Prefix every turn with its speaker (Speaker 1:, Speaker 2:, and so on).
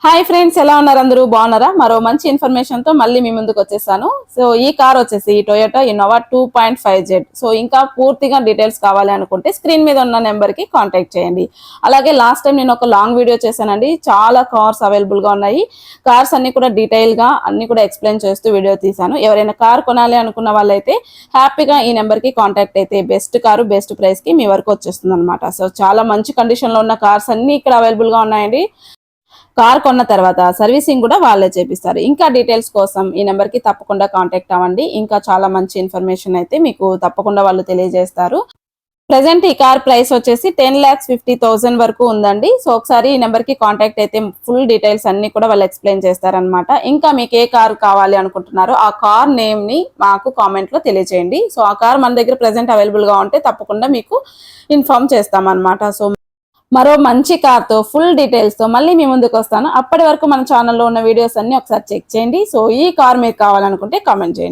Speaker 1: Hi friends, ఎలా ఉన్నారు? అందరూ బాగున్నారా? మరో మంచి ఇన్ఫర్మేషన్ తో మళ్ళీ మీ ముందుకు వచ్చేసాను. సో ఈ కార్ వచ్చేసి టొయోటా ఇన్నోవా 2.5Z. సో ఇంకా పూర్తిగా డీటెయిల్స్ కావాలి అనుకుంటే స్క్రీన్ మీద ఉన్న నెంబర్ కి కాంటాక్ట్ చేయండి. అలాగే లాస్ట్ టైం నేను ఒక లాంగ్ వీడియో చేశానండి. చాలా కార్స్ అవైలబుల్ గా ఉన్నాయి. కార్స్ అన్ని కూడా డీటెయిల్ గా అన్ని కూడా ఎక్స్ప్లెయిన్ చేస్తూ వీడియో తీసాను. ఎవరైనా కార్ కొనాలి అనుకున్న వాళ్ళైతే హ్యాపీగా ఈ నెంబర్ కి కాంటాక్ట్ అయితే బెస్ట్ కారు బెస్ట్ ప్రైస్ కి మీ వరకు వచ్చేస్తుంది అనమాట. సో చాలా మంచి కండిషన్ లో ఉన్న కార్స్ అన్ని ఇక్కడ అవైలబుల్ గా ఉన్నాయండి. కార్ కొన్న తర్వాత సర్వీసింగ్ కూడా వాళ్ళే చేపిస్తారు. ఇంకా డీటెయిల్స్ కోసం ఈ నెంబర్ కి తప్పకుండా కాంటాక్ట్ అవ్వండి. ఇంకా చాలా మంచి ఇన్ఫర్మేషన్ అయితే మీకు తప్పకుండా వాళ్ళు తెలియజేస్తారు. ప్రెసెంట్ ఈ కార్ ప్రైస్ వచ్చేసి 10,50,000 వరకు ఉందండి. సో ఒకసారి ఈ నెంబర్ కి కాంటాక్ట్ అయితే ఫుల్ డీటెయిల్స్ అన్ని కూడా వాళ్ళు ఎక్స్ప్లెయిన్ చేస్తారనమాట. ఇంకా మీకు ఏ కార్ కావాలి అనుకుంటున్నారో ఆ కార్ నేమ్ ని మాకు కామెంట్ లో తెలియజేయండి. సో ఆ కార్ మన దగ్గర ప్రెసెంట్ అవైలబుల్ గా ఉంటే తప్పకుండా మీకు ఇన్ఫార్మ్ చేస్తామన్నమాట. సో మరో మంచి కార్ తో ఫుల్ డీటెయిల్స్ తో మళ్ళీ మీ ముందుకు వస్తాను. అప్పటి వరకు మన ఛానల్లో ఉన్న వీడియోస్ అన్ని ఒకసారి చెక్ చేయండి. సో ఈ కార్ మీకు కావాలనుకుంటే కామెంట్ చేయండి.